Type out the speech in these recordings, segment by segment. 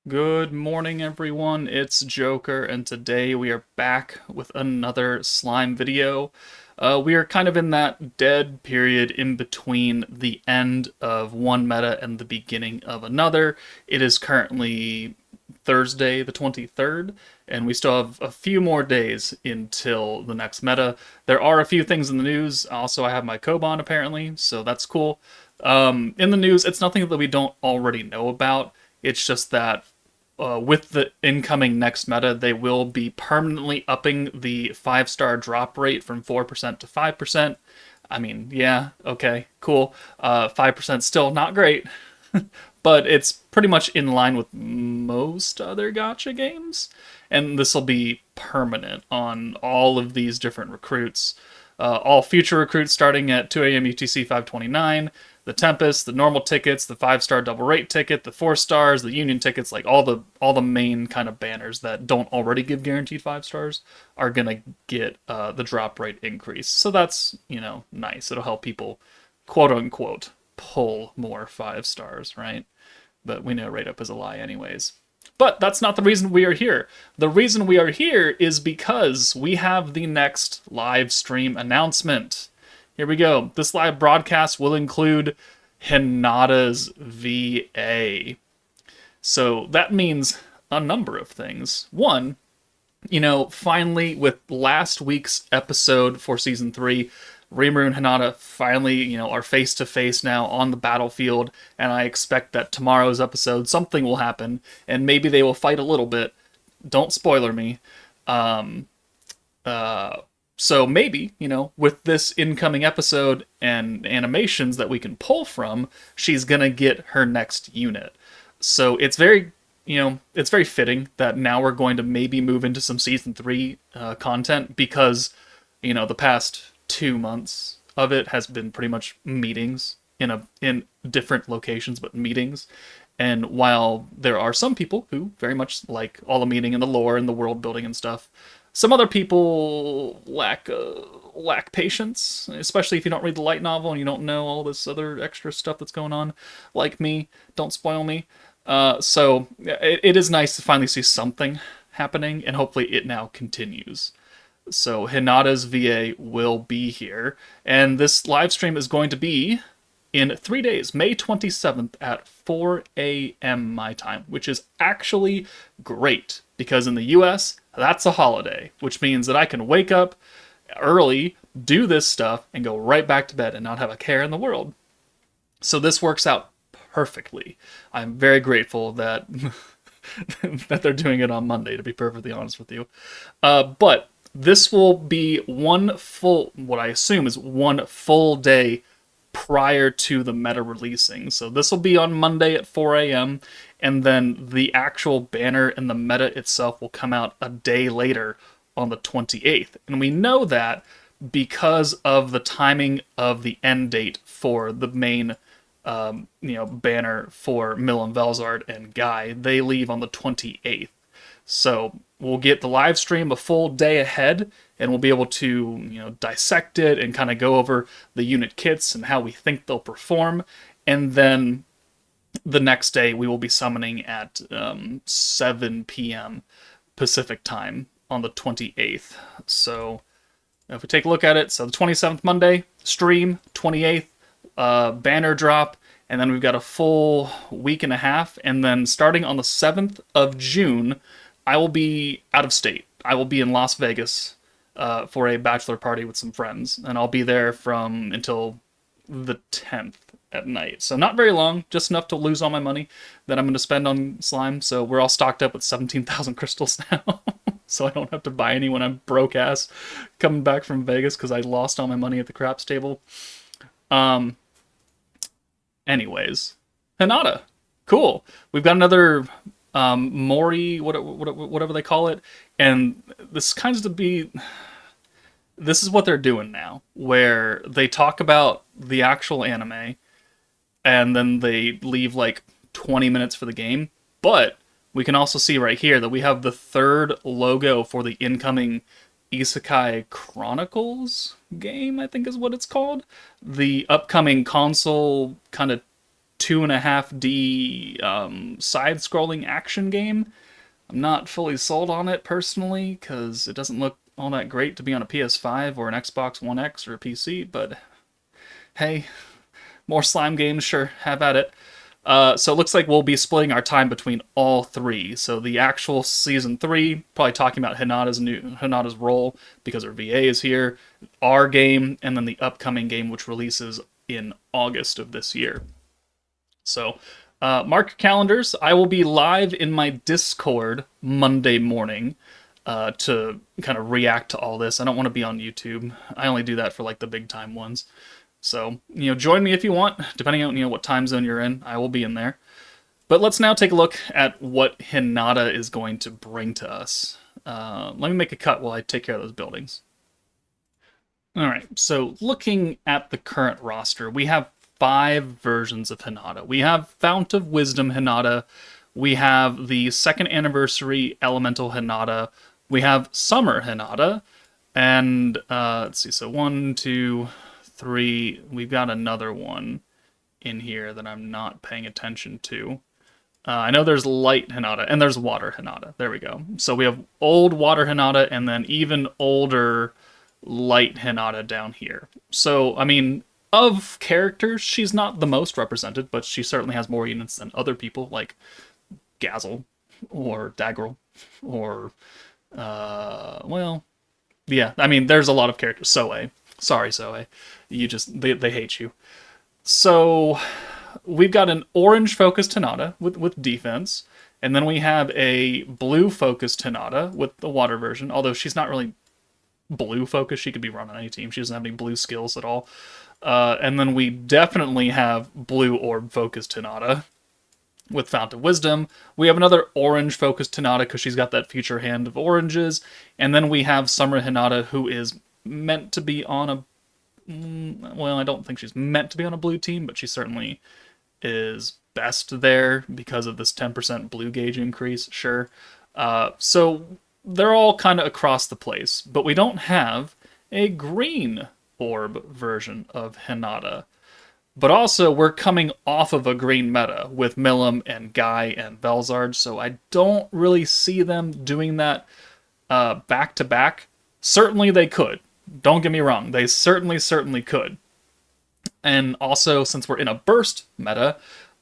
Good morning, everyone. It's Joker, and today we are back with another slime video. We are kind of in that dead period in between the end of one meta and the beginning of another. It is currently Thursday, the 23rd, and we still have a few more days until the next meta. There are a few things in the news. Also, I have my Koban apparently, so that's cool. In the news, it's nothing that we don't already know about. It's just that with the incoming next meta, they will be permanently upping the 5-star drop rate from 4% to 5%. I mean, yeah, okay, cool. 5% still not great, but it's pretty much in line with most other gacha games. And this will be permanent on all of these different recruits. All future recruits starting at 2 a.m. UTC 529, the Tempest, the normal tickets, the 5-star double rate ticket, the 4 stars, the Union tickets, like all the main kind of banners that don't already give guaranteed 5 stars are gonna get the drop rate increase. So that's nice. It'll help people quote unquote pull more 5 stars, right? But we know rate up is a lie anyways. But that's not the reason we are here. The reason we are here is because we have the next live stream announcement. Here we go. This live broadcast will include HINATA's VA. So that means a number of things. One, finally, with last week's episode for season 3, Rimuru and Hinata finally, are face to face now on the battlefield, and I expect that tomorrow's episode something will happen, and maybe they will fight a little bit. Don't spoiler me. Um, so maybe, with this incoming episode and animations that we can pull from, she's gonna get her next unit. So it's very fitting that now we're going to maybe move into some season 3 content because, the past 2 months of it has been pretty much meetings in different locations, but meetings. And while there are some people who very much like all the meeting and the lore and the world building and stuff, some other people lack patience, especially if you don't read the light novel and you don't know all this other extra stuff that's going on. Like me, don't spoil me. So it is nice to finally see something happening, and hopefully it now continues. So Hinata's VA will be here, and this live stream is going to be in 3 days, May 27th at 4 a.m. my time, which is actually great because in the US, that's a holiday, which means that I can wake up early, do this stuff, and go right back to bed and not have a care in the world. So this works out perfectly. I'm very grateful that that they're doing it on Monday, to be perfectly honest with you. But this will be what I assume is one full day prior to the meta releasing. So this will be on Monday at 4 a.m. and then the actual banner and the meta itself will come out a day later on the 28th. And we know that because of the timing of the end date for the main banner for Mill and Velzard and Guy. They leave on the 28th. So we'll get the live stream a full day ahead, and we'll be able to, dissect it and kind of go over the unit kits and how we think they'll perform. And then the next day we will be summoning at 7 p.m. Pacific time on the 28th. So if we take a look at it, so the 27th Monday, stream, 28th, banner drop, and then we've got a full week and a half, and then starting on the 7th of June, I will be out of state. I will be in Las Vegas for a bachelor party with some friends, and I'll be there from until the 10th at night. So not very long, just enough to lose all my money that I'm going to spend on slime. So we're all stocked up with 17,000 crystals now. So I don't have to buy any when I'm broke ass coming back from Vegas because I lost all my money at the craps table. Anyways, Hinata, cool. We've got another Mori, whatever they call it, and this is what they're doing now, where they talk about the actual anime, and then they leave like 20 minutes for the game. But we can also see right here that we have the third logo for the incoming Isekai Chronicles game, I think is what it's called. The upcoming console kind of 2.5D side-scrolling action game. I'm not fully sold on it personally because it doesn't look all that great to be on a PS5 or an Xbox One X or a PC, but hey, more slime games, sure, have at it. So it looks like we'll be splitting our time between all three. So the actual season 3, probably talking about Hinata's role because her VA is here, our game, and then the upcoming game which releases in August of this year. So mark your calendars. I will be live in my Discord Monday morning to kind of react to all this. I don't want to be on YouTube. I only do that for like the big time ones. So, join me if you want, depending on, what time zone you're in. I will be in there. But let's now take a look at what HINATA is going to bring to us. Let me make a cut while I take care of those buildings. Alright, so looking at the current roster, we have 5 versions of HINATA. We have Fount of Wisdom HINATA, we have the 2nd Anniversary Elemental HINATA, we have Summer HINATA, and let's see, so 1, 2, 3, we've got another one in here that I'm not paying attention to. I know there's Light HINATA, and there's Water HINATA. There we go. So we have old Water HINATA, and then even older Light HINATA down here. So, I mean, of characters, she's not the most represented, but she certainly has more units than other people, like Gazel, or Daggerel, or, well, yeah, I mean, there's a lot of characters. Soe. Sorry, Soe. They hate you. So, we've got an orange-focused HINATA with defense, and then we have a blue-focused HINATA with the water version, although she's not really blue-focused. She could be run on any team. She doesn't have any blue skills at all. And then we definitely have blue orb-focused HINATA with Fount of Wisdom. We have another orange-focused HINATA because she's got that future hand of oranges. And then we have Summer HINATA, who is meant to be on a... well, I don't think she's meant to be on a blue team, but she certainly is best there because of this 10% blue gauge increase, sure. So they're all kind of across the place, but we don't have a green orb version of HINATA. But also, we're coming off of a green meta with Milim and Guy and Velzard, so I don't really see them doing that back-to-back. Certainly they could. Don't get me wrong, they certainly could. And also, since we're in a burst meta,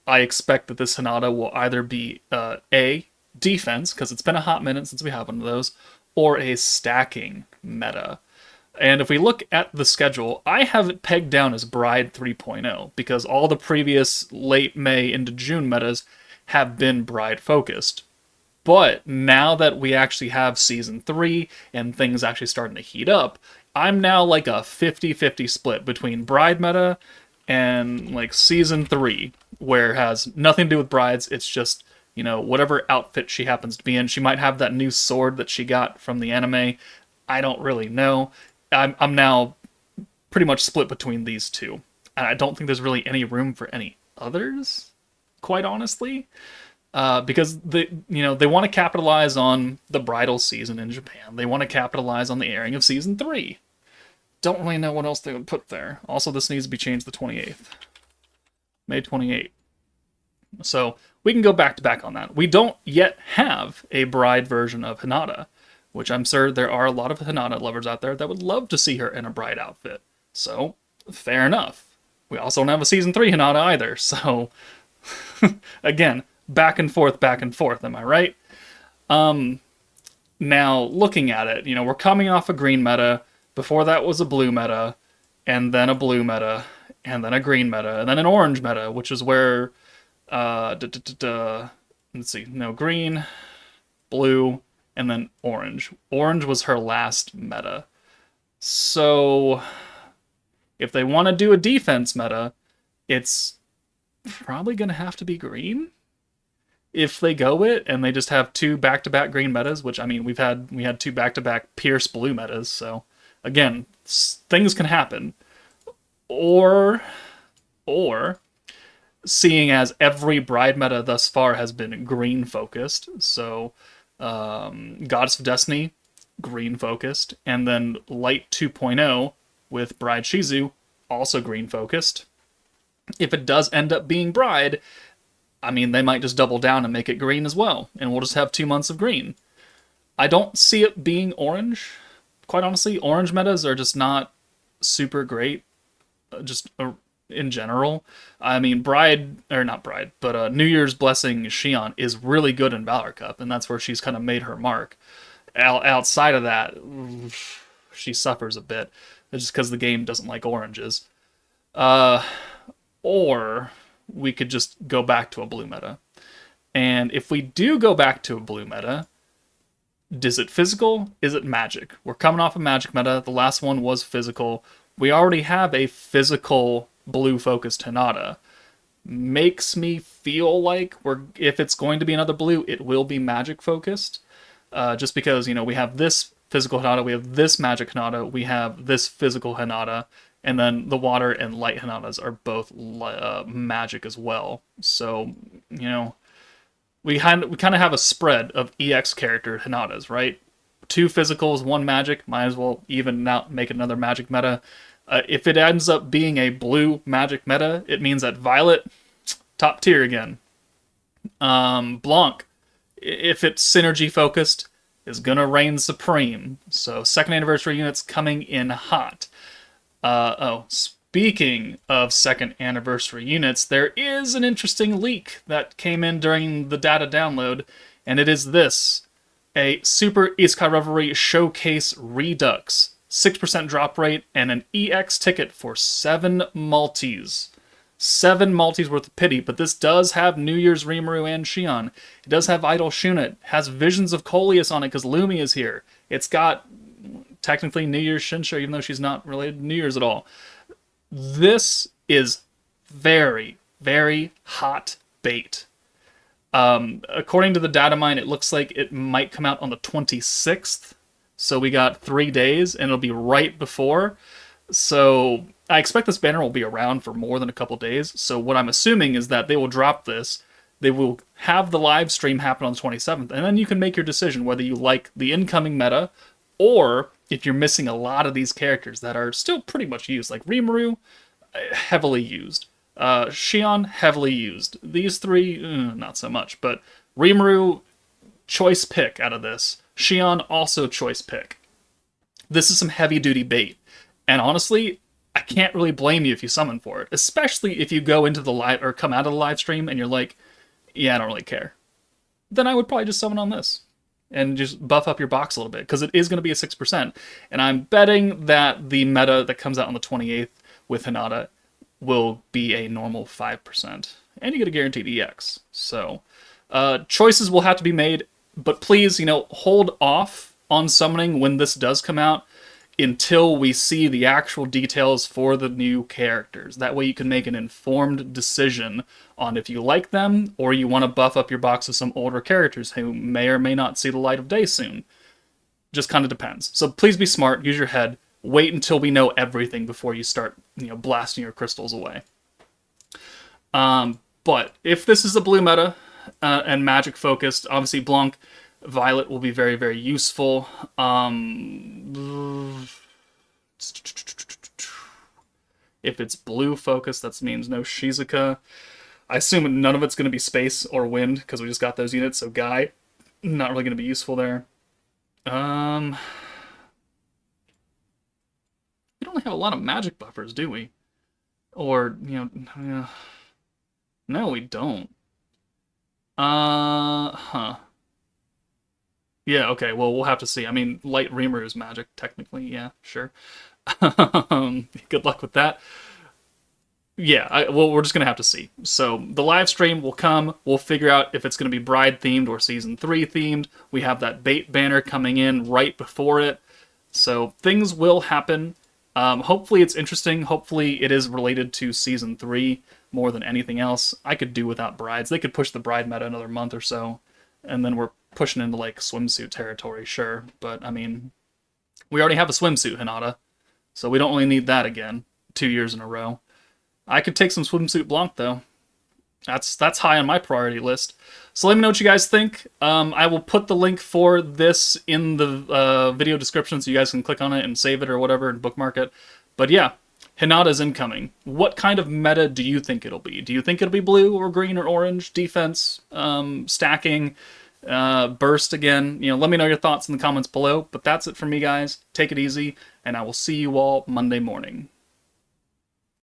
I expect that this HINATA will either be A, defense, because it's been a hot minute since we have one of those, or a stacking meta. And if we look at the schedule, I have it pegged down as Bride 3.0, because all the previous late May into June metas have been Bride focused. But now that we actually have Season 3 and things actually starting to heat up, I'm now like a 50-50 split between Bride meta and like Season 3, where it has nothing to do with Brides, it's just, whatever outfit she happens to be in. She might have that new sword that she got from the anime. I don't really know. I'm now pretty much split between these two. And I don't think there's really any room for any others, quite honestly. Because they want to capitalize on the bridal season in Japan. They want to capitalize on the airing of Season 3. Don't really know what else they would put there. Also, this needs to be changed the 28th. May 28th. So, we can go back to back on that. We don't yet have a bride version of HINATA, which I'm sure there are a lot of HINATA lovers out there that would love to see her in a bride outfit. So, fair enough. We also don't have a Season 3 HINATA either, so... again, back and forth, am I right? Now, looking at it, we're coming off a green meta, before that was a blue meta, and then a blue meta, and then a green meta, and then an orange meta, which is where, let's see, no, green, blue, and then orange. Orange was her last meta. So, if they want to do a defense meta, it's probably going to have to be green? If they go it, and they just have 2 back-to-back green metas, which, I mean, we had 2 back-to-back Pierce blue metas, so, again, things can happen. Or, seeing as every bride meta thus far has been green-focused, so, Goddess of Destiny, green-focused, and then Light 2.0 with Bride Shizu, also green-focused. If it does end up being Bride, I mean, they might just double down and make it green as well, and we'll just have 2 months of green. I don't see it being orange. Quite honestly, orange metas are just not super great, in general. I mean, Bride, or not Bride, but New Year's Blessing Xion is really good in Valor Cup, and that's where she's kind of made her mark. Outside of that, she suffers a bit, just because the game doesn't like oranges. Or we could just go back to a blue meta. And if we do go back to a blue meta, is it physical? Is it magic? We're coming off a magic meta. The last one was physical. We already have a physical blue-focused Hinata. Makes me feel like if it's going to be another blue, it will be magic-focused. Just because, we have this physical Hinata, we have this magic Hinata, we have this physical Hinata, and then the water and light Hinatas are both magic as well. So, we kind of have a spread of EX character Hinatas, right? 2 physicals, 1 magic. Might as well even out make another magic meta. If it ends up being a blue magic meta, it means that Violet, top tier again. Blanc, if it's synergy focused, is gonna reign supreme. So 2nd anniversary units coming in hot. Speaking of 2nd anniversary units, there is an interesting leak that came in during the data download, and it is this. A Super Isekai Revelry Showcase Redux. 6% drop rate, and an EX ticket for 7 multis. 7 multis worth of pity, but this does have New Year's Rimuru and Xion. It does have Idol Shuna. It has Visions of Coleus on it because Lumi is here. It's got, technically, New Year's Shinsho, even though she's not related to New Year's at all. This is very, very hot bait. According to the data mine, it looks like it might come out on the 26th. So we got 3 days, and it'll be right before. So I expect this banner will be around for more than a couple days. So what I'm assuming is that they will drop this. They will have the live stream happen on the 27th, and then you can make your decision whether you like the incoming meta, or if you're missing a lot of these characters that are still pretty much used. Like Rimuru, heavily used. Xion, heavily used. These 3, not so much. But Rimuru, choice pick out of this. Xion, also choice pick. This is some heavy-duty bait. And honestly, I can't really blame you if you summon for it. Especially if you go into the live, or come out of the live stream and you're like, yeah, I don't really care. Then I would probably just summon on this. And just buff up your box a little bit. Because it is going to be a 6%. And I'm betting that the meta that comes out on the 28th with Hinata will be a normal 5%. And you get a guaranteed EX. So, choices will have to be made. But please, hold off on summoning when this does come out until we see the actual details for the new characters. That way you can make an informed decision on if you like them or you want to buff up your box with some older characters who may or may not see the light of day soon. Just kind of depends. So please be smart, use your head, wait until we know everything before you start, blasting your crystals away. But if this is a blue meta, and magic focused, obviously Blanc, Violet will be very, very useful. If it's blue focused, that means no Shizuka. I assume none of it's going to be space or wind because we just got those units. So Guy, not really going to be useful there. We don't really have a lot of magic buffers, do we? Or no, we don't. Yeah, okay, well, we'll have to see. I mean, Light Reamer is magic, technically, yeah, sure. Good luck with that. Yeah, well, we're just going to have to see. So, the live stream will come. We'll figure out if it's going to be Bride-themed or Season 3 themed. We have that bait banner coming in right before it. So, things will happen. Hopefully it's interesting. Hopefully it is related to Season 3 more than anything else. I could do without brides. They could push the bride meta another month or so, and then we're pushing into, like, swimsuit territory, sure. But, I mean, we already have a swimsuit, Hinata, so we don't really need that again 2 years in a row. I could take some swimsuit Blanc, though. That's high on my priority list. So let me know what you guys think. I will put the link for this in the video description so you guys can click on it and save it or whatever and bookmark it. But yeah, Hinata's incoming. What kind of meta do you think it'll be? Do you think it'll be blue or green or orange? Defense, stacking, burst again? Let me know your thoughts in the comments below. But that's it for me, guys. Take it easy, and I will see you all Monday morning.